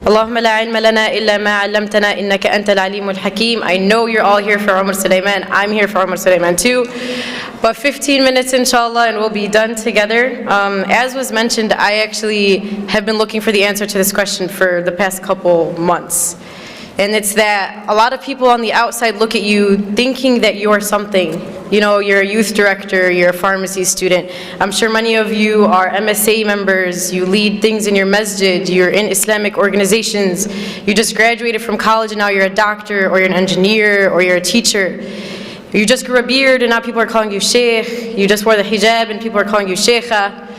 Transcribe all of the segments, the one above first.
اللهم لا علم لنا إلا ما علمتنا إنك أنت العليم الحكيم. I know you're all here for Umar Sulaiman. I'm here for Umar Sulaiman too. But 15 minutes inshallah and we'll be done together. As was mentioned, I actually have been looking for the answer to this question for the past couple months. And it's that a lot of people on the outside look at you thinking that you're something. You know, you're a youth director, you're a pharmacy student. I'm sure many of you are MSA members, you lead things in your masjid, you're in Islamic organizations, you just graduated from college and now you're a doctor, or you're an engineer, or you're a teacher. You just grew a beard and now people are calling you sheikh. You just wore the hijab and people are calling you sheikha.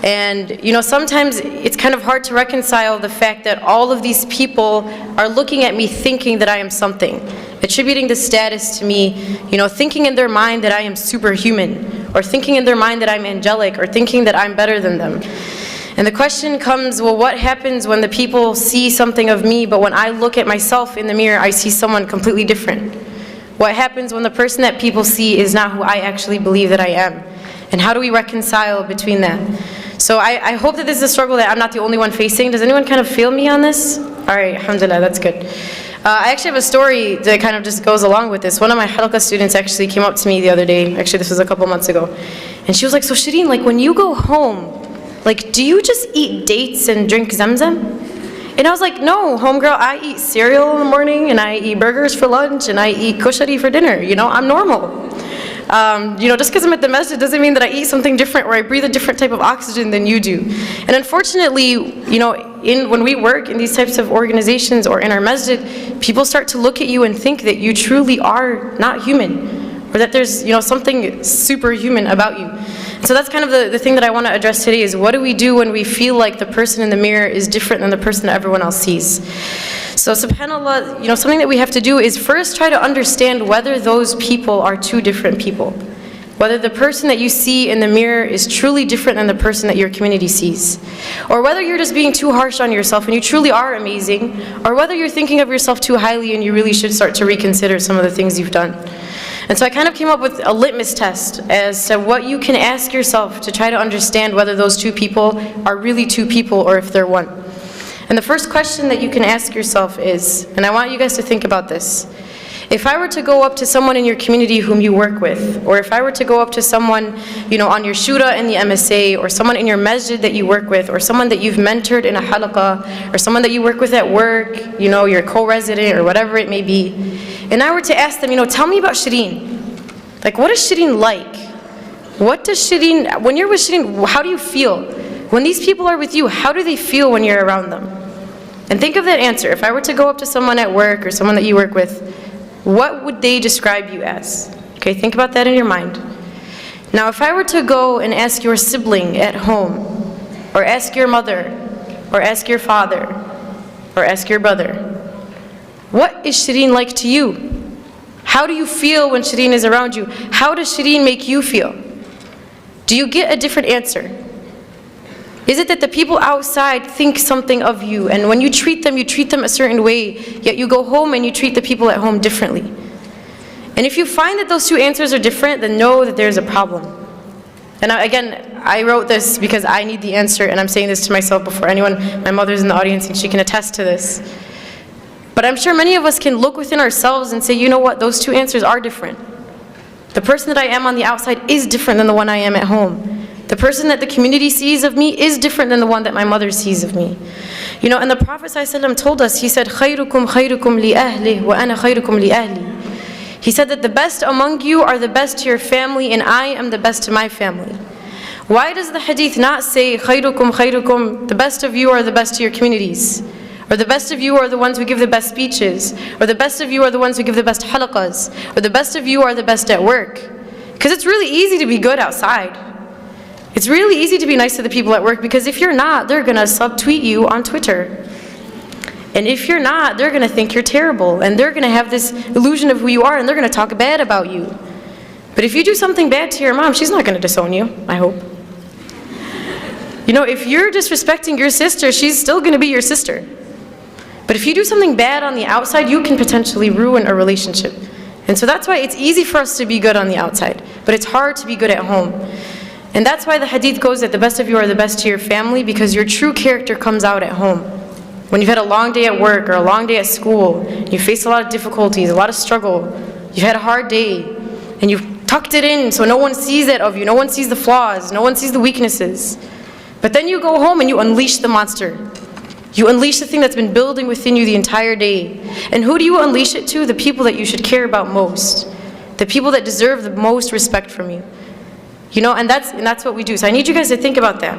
And you know, sometimes it's kind of hard to reconcile the fact that all of these people are looking at me thinking that I am something, attributing the status to me, you know, thinking in their mind that I am superhuman, or thinking in their mind that I'm angelic, or thinking that I'm better than them. And the question comes, well, what happens when the people see something of me, but when I look at myself in the mirror, I see someone completely different? What happens when the person that people see is not who I actually believe that I am? And how do we reconcile between that? So I hope that this is a struggle that I'm not the only one facing. Does anyone kind of feel me on this? All right, alhamdulillah, that's good. I actually have a story that kind of just goes along with this. One of my halqa students actually came up to me the other day. Actually, this was a couple months ago. And she was like, so Sheeren, like when you go home, like do you just eat dates and drink zamzam? And I was like, no, homegirl, I eat cereal in the morning, and I eat burgers for lunch, and I eat kushari for dinner. You know, I'm normal. You know, just because I'm at the masjid doesn't mean that I eat something different or I breathe a different type of oxygen than you do. And unfortunately, you know, when we work in these types of organizations or in our masjid, people start to look at you and think that you truly are not human, or that there's, you know, something superhuman about you. So that's kind of the thing that I want to address today, is what do we do when we feel like the person in the mirror is different than the person that everyone else sees? So subhanAllah, you know, something that we have to do is first try to understand whether those people are two different people. Whether the person that you see in the mirror is truly different than the person that your community sees. Or whether you're just being too harsh on yourself and you truly are amazing, or whether you're thinking of yourself too highly and you really should start to reconsider some of the things you've done. And so I kind of came up with a litmus test as to what you can ask yourself to try to understand whether those two people are really two people or if they're one. And the first question that you can ask yourself is, and I want you guys to think about this, if I were to go up to someone in your community whom you work with, or if I were to go up to someone, you know, on your shura in the MSA, or someone in your masjid that you work with, or someone that you've mentored in a halaqah, or someone that you work with at work, you know, your co-resident, or whatever it may be, and I were to ask them, you know, tell me about Sheeren. Like, what is Sheeren like? What does Sheeren, when you're with Sheeren, how do you feel? When these people are with you, how do they feel when you're around them? And think of that answer. If I were to go up to someone at work or someone that you work with, what would they describe you as? Okay, think about that in your mind. Now, if I were to go and ask your sibling at home, or ask your mother, or ask your father, or ask your brother, what is Sheeren like to you? How do you feel when Sheeren is around you? How does Sheeren make you feel? Do you get a different answer? Is it that the people outside think something of you, and when you treat them a certain way, yet you go home and you treat the people at home differently? And if you find that those two answers are different, then know that there's a problem. And again, I wrote this because I need the answer, and I'm saying this to myself before anyone. My mother's in the audience and she can attest to this. But I'm sure many of us can look within ourselves and say, you know what, those two answers are different. The person that I am on the outside is different than the one I am at home. The person that the community sees of me is different than the one that my mother sees of me. You know, and the Prophet ﷺ told us, he said, خَيْرُكُمْ خَيْرُكُمْ لِأَهْلِهِ وَأَنَا خَيْرُكُمْ لِأَهْلِي. He said that the best among you are the best to your family, and I am the best to my family. Why does the hadith not say, خَيْرُكُمْ خَيْرُكُمْ, the best of you are the best to your communities? Or the best of you are the ones who give the best speeches? Or the best of you are the ones who give the best halaqas? Or the best of you are the best at work? Because it's really easy to be good outside. It's really easy to be nice to the people at work, because if you're not, they're going to subtweet you on Twitter. And if you're not, they're going to think you're terrible, and they're going to have this illusion of who you are, and they're going to talk bad about you. But if you do something bad to your mom, she's not going to disown you, I hope. You know, if you're disrespecting your sister, she's still going to be your sister. But if you do something bad on the outside, you can potentially ruin a relationship. And so that's why it's easy for us to be good on the outside, but it's hard to be good at home. And that's why the hadith goes that the best of you are the best to your family, because your true character comes out at home. when you've had a long day at work or a long day at school, you face a lot of difficulties, a lot of struggle, you've had a hard day, and you've tucked it in so no one sees it of you, no one sees the flaws, no one sees the weaknesses. But then you go home and you unleash the monster. You unleash the thing that's been building within you the entire day. And who do you unleash it to? The people that you should care about most. The people that deserve the most respect from you. You know, and that's what we do. So I need you guys to think about that.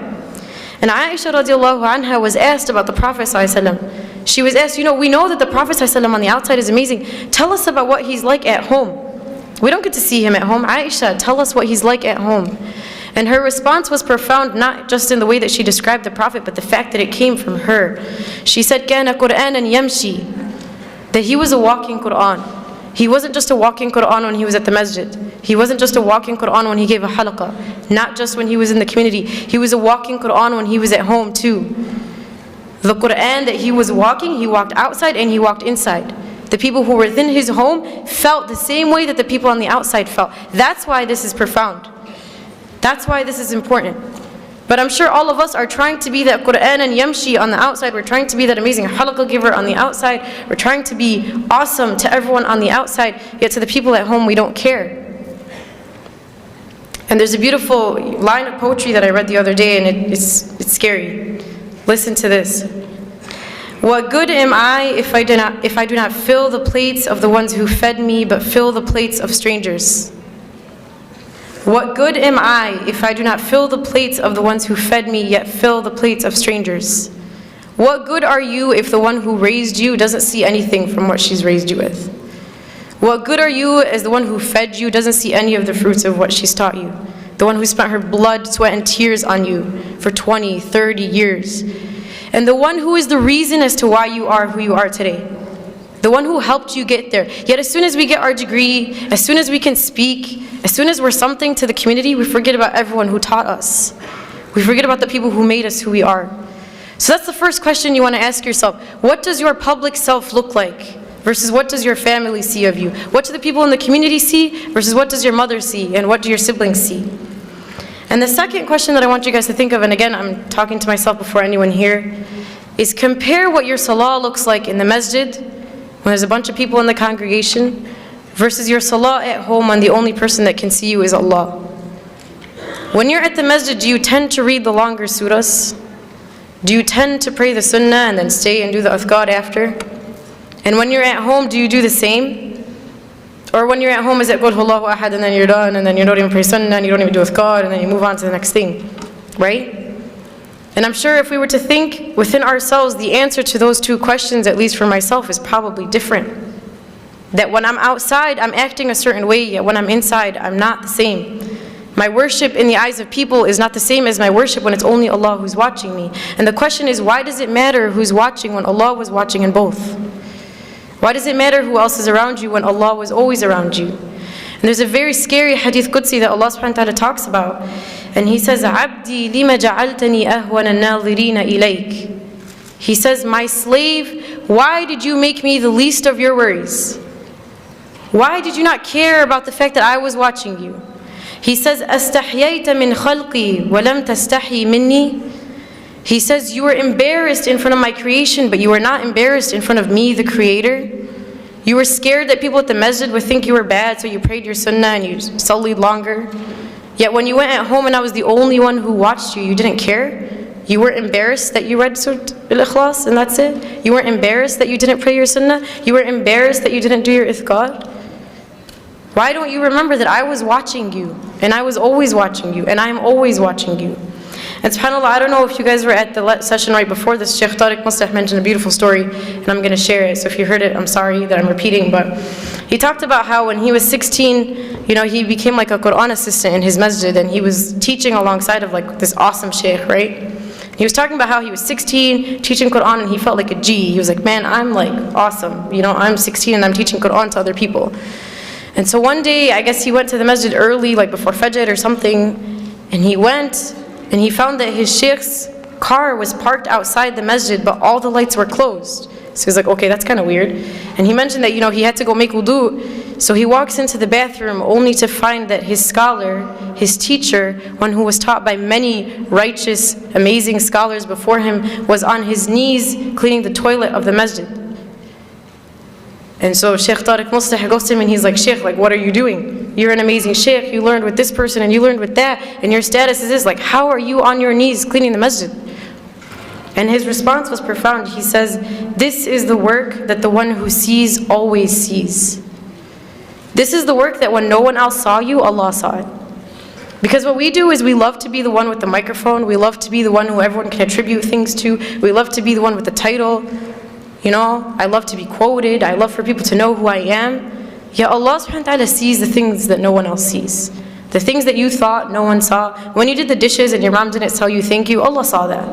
And Aisha radiallahu anha was asked about the Prophet ﷺ. She was asked, you know, we know that the Prophet ﷺ on the outside is amazing. Tell us about what he's like at home. We don't get to see him at home. Aisha, tell us what he's like at home. And her response was profound, not just in the way that she described the Prophet, but the fact that it came from her. She said, كَانَ قُرْآنًا يَمْشِي, that he was a walking Qur'an. He wasn't just a walking Qur'an when he was at the masjid. He wasn't just a walking Qur'an when he gave a halaqah. Not just when he was in the community. He was a walking Qur'an when he was at home too. The Qur'an that he was walking, he walked outside and he walked inside. The people who were within his home felt the same way that the people on the outside felt. That's why this is profound. That's why this is important. But I'm sure all of us are trying to be that Qur'an and Yamshi on the outside. We're trying to be that amazing halaqah giver on the outside. We're trying to be awesome to everyone on the outside, yet to the people at home we don't care. And there's a beautiful line of poetry that I read the other day, and it's scary. Listen to this. What good am I if I do not fill the plates of the ones who fed me, but fill the plates of strangers? What good am I if I do not fill the plates of the ones who fed me, yet fill the plates of strangers? What good are you if the one who raised you doesn't see anything from what she's raised you with? What good are you as the one who fed you doesn't see any of the fruits of what she's taught you? The one who spent her blood, sweat, and tears on you for 20, 30 years. And the one who is the reason as to why you are who you are today. The one who helped you get there. Yet as soon as we get our degree, as soon as we can speak, as soon as we're something to the community, we forget about everyone who taught us. We forget about the people who made us who we are. So that's the first question you want to ask yourself. What does your public self look like versus what does your family see of you? What do the people in the community see versus what does your mother see and what do your siblings see? And the second question that I want you guys to think of, and again I'm talking to myself before anyone here, is compare what your salah looks like in the masjid when there's a bunch of people in the congregation versus your salah at home when the only person that can see you is Allah. When you're at the masjid, do you tend to read the longer surahs? Do you tend to pray the sunnah and then stay and do the adhkar after? And when you're at home, do you do the same? Or when you're at home, is it Qul Huwallahu Ahad and then you're done and then you don't even pray sunnah and you don't even do adhkar and then you move on to the next thing, right? And I'm sure if we were to think within ourselves, the answer to those two questions, at least for myself, is probably different. That when I'm outside, I'm acting a certain way, yet when I'm inside, I'm not the same. My worship in the eyes of people is not the same as my worship when it's only Allah who's watching me. And the question is, why does it matter who's watching when Allah was watching in both? Why does it matter who else is around you when Allah was always around you? And there's a very scary hadith Qudsi that Allah subhanahu wa ta'ala talks about. And He says, "Abdi lima ja'altani ahwana an-nadhirina ilayk." He says, my slave, why did you make me the least of your worries? Why did you not care about the fact that I was watching you? He says, "Astahyayta min khalqi wa lam tastahi minni." He says, you were embarrassed in front of my creation, but you were not embarrassed in front of me, the Creator. You were scared that people at the masjid would think you were bad, so you prayed your sunnah and you sallied longer. Yet when you went at home and I was the only one who watched you, you didn't care. You weren't embarrassed that you read Surah Al-Ikhlas and that's it. You weren't embarrassed that you didn't pray your sunnah. You were embarrassed that you didn't do your ithqad. Why don't you remember that I was watching you, and I was always watching you, and I am always watching you? And subhanAllah, I don't know if you guys were at the session right before this. Sheikh Tariq Mustah mentioned a beautiful story, and I'm going to share it. So if you heard it, I'm sorry that I'm repeating, but he talked about how when he was 16, you know, he became like a Quran assistant in his masjid, and he was teaching alongside of like this awesome sheikh, right? He was talking about how he was 16, teaching Quran, and he felt like a G. He was like, man, I'm like awesome. You know, I'm 16 and I'm teaching Quran to other people. And so one day, I guess he went to the masjid early, like before Fajr or something, and he went, and he found that his sheikh's car was parked outside the masjid, but all the lights were closed. So he was like, okay, that's kind of weird. And he mentioned that, you know, he had to go make wudu. So he walks into the bathroom only to find that his scholar, his teacher, one who was taught by many righteous, amazing scholars before him, was on his knees cleaning the toilet of the masjid. And so Sheikh Tariq Mustah goes to him and he's like, Sheikh, like, what are you doing? You're an amazing Sheikh, you learned with this person and you learned with that, and your status is this, like, how are you on your knees cleaning the masjid? And his response was profound. He says, this is the work that the one who sees always sees. This is the work that when no one else saw you, Allah saw it. Because what we do is we love to be the one with the microphone, we love to be the one who everyone can attribute things to, we love to be the one with the title. You know, I love to be quoted, I love for people to know who I am. Yet Allah subhanahu wa ta'ala sees the things that no one else sees. The things that you thought no one saw. When you did the dishes and your mom didn't tell you thank you, Allah saw that.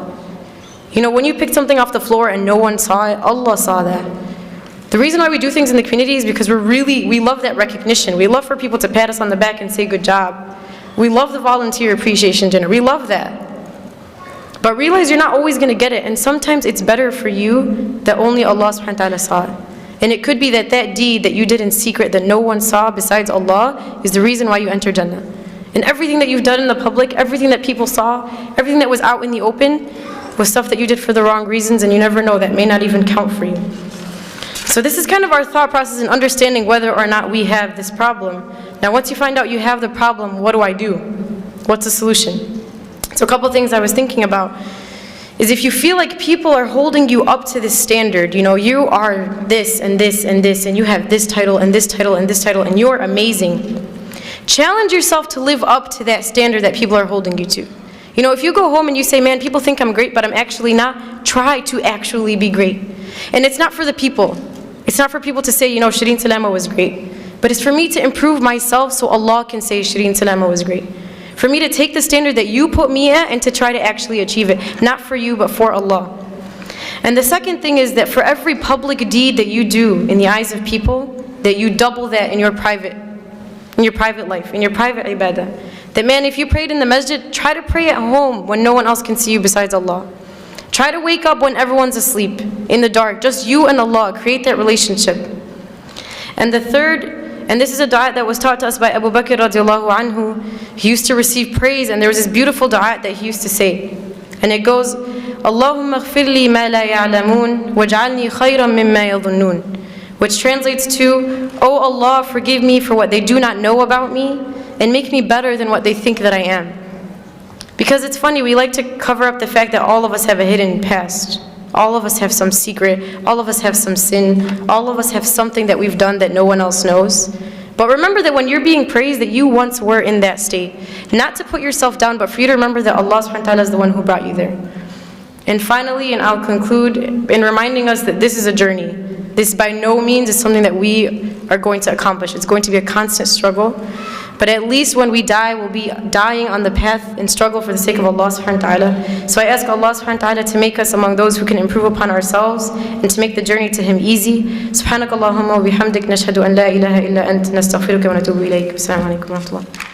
You know, when you picked something off the floor and no one saw it, Allah saw that. The reason why we do things in the community is because we love that recognition. We love for people to pat us on the back and say good job. We love the volunteer appreciation dinner. We love that. But realize you're not always going to get it, and sometimes it's better for you that only Allah subhanahu wa ta'ala saw it. And it could be that that deed that you did in secret that no one saw besides Allah is the reason why you enter Jannah. And everything that you've done in the public, everything that people saw, everything that was out in the open was stuff that you did for the wrong reasons, and you never know, that may not even count for you. So this is kind of our thought process in understanding whether or not we have this problem. Now once you find out you have the problem, what do I do? What's the solution? So a couple things I was thinking about is if you feel like people are holding you up to this standard, you know, you are this and this and this, and you have this title and this title and this title, and you're amazing. Challenge yourself to live up to that standard that people are holding you to. You know, if you go home and you say, man, people think I'm great, but I'm actually not, try to actually be great. And it's not for the people. It's not for people to say, you know, Sheeren Salama was great. But it's for me to improve myself so Allah can say Sheeren Salama was great. For me to take the standard that you put me at and to try to actually achieve it. Not for you, but for Allah. And the second thing is that for every public deed that you do in the eyes of people, that you double that in your private life, in your private ibadah. That, man, if you prayed in the masjid, try to pray at home when no one else can see you besides Allah. Try to wake up when everyone's asleep, in the dark, just you and Allah. Create that relationship. And the third, and this is a dua that was taught to us by Abu Bakr radiallahu anhu. He used to receive praise, and there was this beautiful dua that he used to say. And it goes, Allahumma ghfir li ma la ya'lamun, waj'alni khayran mimma yadhunnun. Which translates to, oh Allah, forgive me for what they do not know about me, and make me better than what they think that I am. Because it's funny, we like to cover up the fact that all of us have a hidden past. All of us have some secret, all of us have some sin, all of us have something that we've done that no one else knows. But remember that when you're being praised, that you once were in that state. Not to put yourself down, but for you to remember that Allah subhanahu wa ta'ala is the one who brought you there. And finally, and I'll conclude in reminding us that this is a journey. This by no means is something that we are going to accomplish. It's going to be a constant struggle. But at least when we die, we'll be dying on the path and struggle for the sake of Allah subhanahu wa ta'ala. So I ask Allah subhanahu wa ta'ala to make us among those who can improve upon ourselves and to make the journey to Him easy. Subhanakallahumma wa bihamdik, nashhadu an la ilaha illa ant, nastaghfiruka wa natubu ilayk. Assalamu alaikum wa rahmatullah.